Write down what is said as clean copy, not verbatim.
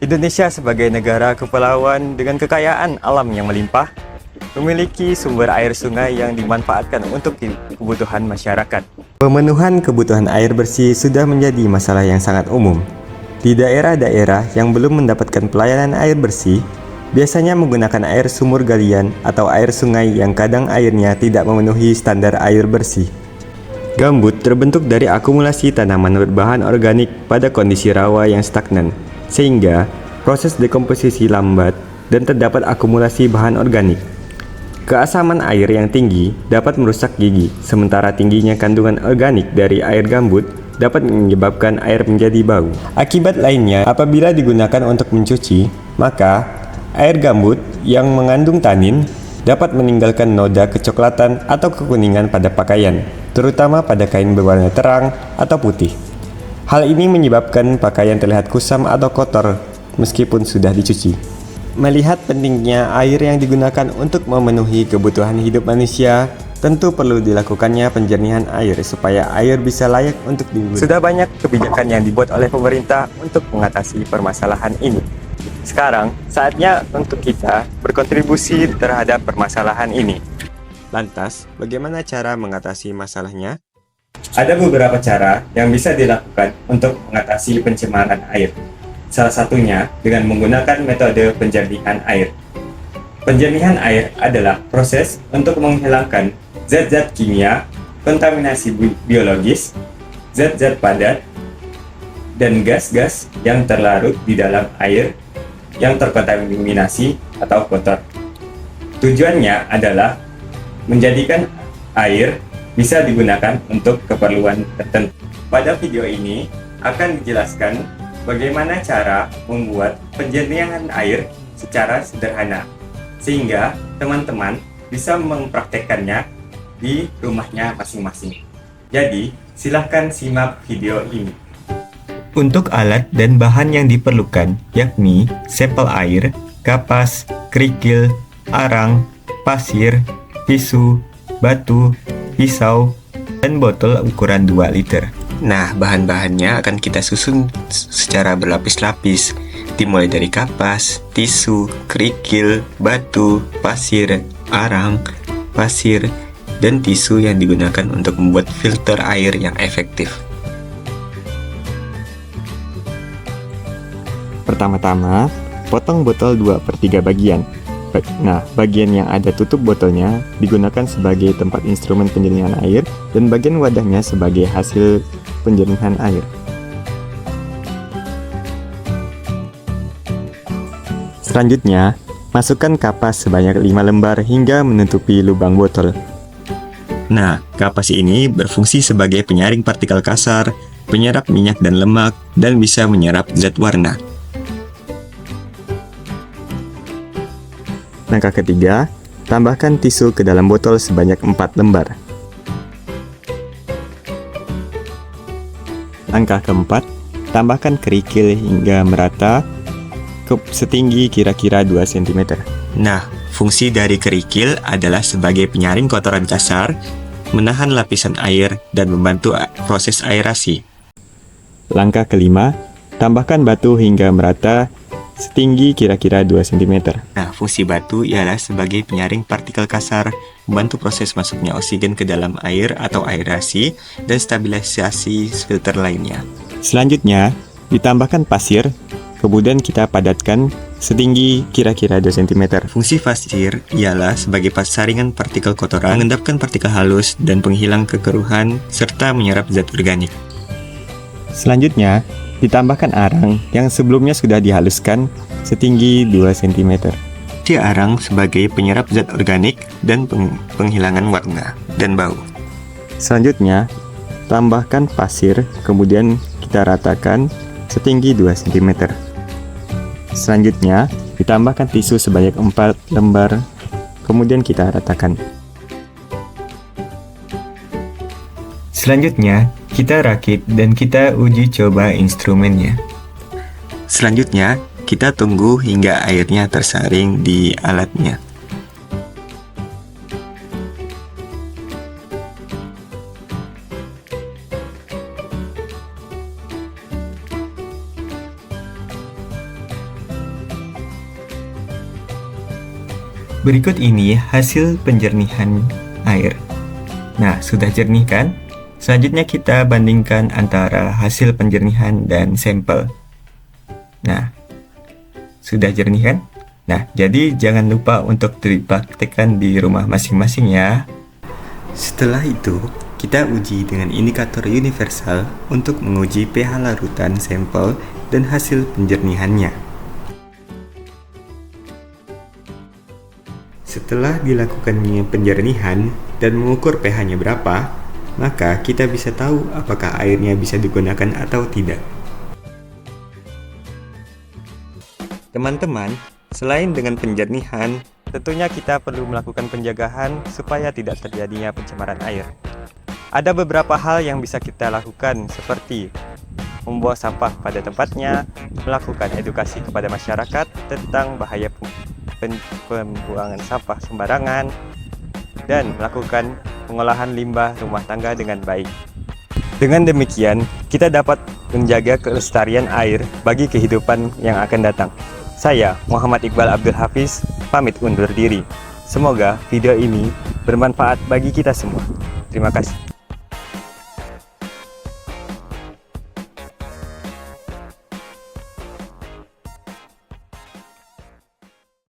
Indonesia sebagai negara kepulauan dengan kekayaan alam yang melimpah, memiliki sumber air sungai yang dimanfaatkan untuk kebutuhan masyarakat. Pemenuhan kebutuhan air bersih sudah menjadi masalah yang sangat umum. Di daerah-daerah yang belum mendapatkan pelayanan air bersih, biasanya menggunakan air sumur galian atau air sungai yang kadang airnya tidak memenuhi standar air bersih. Gambut terbentuk dari akumulasi tanaman berbahan organik pada kondisi rawa yang stagnan, sehingga proses dekomposisi lambat dan terdapat akumulasi bahan organik. Keasaman air yang tinggi dapat merusak gigi, sementara tingginya kandungan organik dari air gambut dapat menyebabkan air menjadi bau. Akibat lainnya, apabila digunakan untuk mencuci, maka air gambut yang mengandung tanin dapat meninggalkan noda kecoklatan atau kekuningan pada pakaian, terutama pada kain berwarna terang atau putih. Hal ini menyebabkan pakaian terlihat kusam atau kotor meskipun sudah dicuci. Melihat pentingnya air yang digunakan untuk memenuhi kebutuhan hidup manusia, tentu perlu dilakukannya penjernihan air supaya air bisa layak untuk digunakan. Sudah banyak kebijakan yang dibuat oleh pemerintah untuk mengatasi permasalahan ini. Sekarang, saatnya untuk kita berkontribusi terhadap permasalahan ini. Lantas, bagaimana cara mengatasi masalahnya? Ada beberapa cara yang bisa dilakukan untuk mengatasi pencemaran air. Salah satunya dengan menggunakan metode penjernihan air. Penjernihan air adalah proses untuk menghilangkan zat-zat kimia, kontaminasi biologis, zat-zat padat, dan gas-gas yang terlarut di dalam air yang terkontaminasi atau kotor. Tujuannya adalah menjadikan air bisa digunakan untuk keperluan tertentu. Pada video ini akan dijelaskan bagaimana cara membuat penjernihan air secara sederhana, sehingga teman-teman bisa mempraktekkannya di rumahnya masing-masing. Jadi, silahkan simak video ini. Untuk alat dan bahan yang diperlukan, yakni sampel air, kapas, kerikil, arang, pasir, tisu, batu, pisau, dan botol ukuran 2 liter. Nah, bahan-bahannya akan kita susun secara berlapis-lapis, dimulai dari kapas, tisu, kerikil, batu, pasir, arang, pasir, dan tisu yang digunakan untuk membuat filter air yang efektif. Pertama-tama, potong botol 2/3 bagian. Nah, bagian yang ada tutup botolnya digunakan sebagai tempat instrumen penjernihan air dan bagian wadahnya sebagai hasil penjernihan air. Selanjutnya, masukkan kapas sebanyak 5 lembar hingga menutupi lubang botol. Nah, kapas ini berfungsi sebagai penyaring partikel kasar, penyerap minyak dan lemak, dan bisa menyerap zat warna. Langkah ketiga, tambahkan tisu ke dalam botol sebanyak 4 lembar. Langkah keempat, tambahkan kerikil hingga merata setinggi kira-kira 2 cm. Nah, fungsi dari kerikil adalah sebagai penyaring kotoran kasar, menahan lapisan air, dan membantu proses aerasi. Langkah kelima, tambahkan batu hingga merata setinggi kira-kira 2 cm. Nah, fungsi batu ialah sebagai penyaring partikel kasar, membantu proses masuknya oksigen ke dalam air atau aerasi, dan stabilisasi filter lainnya. Selanjutnya, ditambahkan pasir, kemudian kita padatkan setinggi kira-kira 2 cm. Fungsi pasir ialah sebagai saringan partikel kotoran, mengendapkan partikel halus, dan penghilang kekeruhan, serta menyerap zat organik. Selanjutnya, ditambahkan arang yang sebelumnya sudah dihaluskan setinggi 2 cm. Si arang sebagai penyerap zat organik dan penghilangan warna dan bau. Selanjutnya, tambahkan pasir, kemudian kita ratakan setinggi 2 cm. Selanjutnya, ditambahkan tisu sebanyak 4 lembar, kemudian kita ratakan. Selanjutnya, kita rakit dan kita uji coba instrumennya. Selanjutnya, kita tunggu hingga airnya tersaring di alatnya. Berikut ini hasil penjernihan air. Nah, sudah jernih kan? Selanjutnya kita bandingkan antara hasil penjernihan dan sampel. Nah, sudah jernih kan? Nah, jadi jangan lupa untuk dipraktekkan di rumah masing-masing ya. Setelah itu, kita uji dengan indikator universal untuk menguji pH larutan sampel dan hasil penjernihannya. Setelah dilakukannya penjernihan dan mengukur pH-nya berapa, maka kita bisa tahu apakah airnya bisa digunakan atau tidak. Teman-teman, selain dengan penjernihan, tentunya kita perlu melakukan penjagaan supaya tidak terjadinya pencemaran air. Ada beberapa hal yang bisa kita lakukan seperti membuang sampah pada tempatnya, melakukan edukasi kepada masyarakat tentang bahaya pembuangan sampah sembarangan, dan melakukan pengolahan limbah rumah tangga dengan baik. Dengan demikian, kita dapat menjaga kelestarian air bagi kehidupan yang akan datang. Saya, Muhammad Iqbal Abdul Hafiz, pamit undur diri. Semoga video ini bermanfaat bagi kita semua. Terima kasih.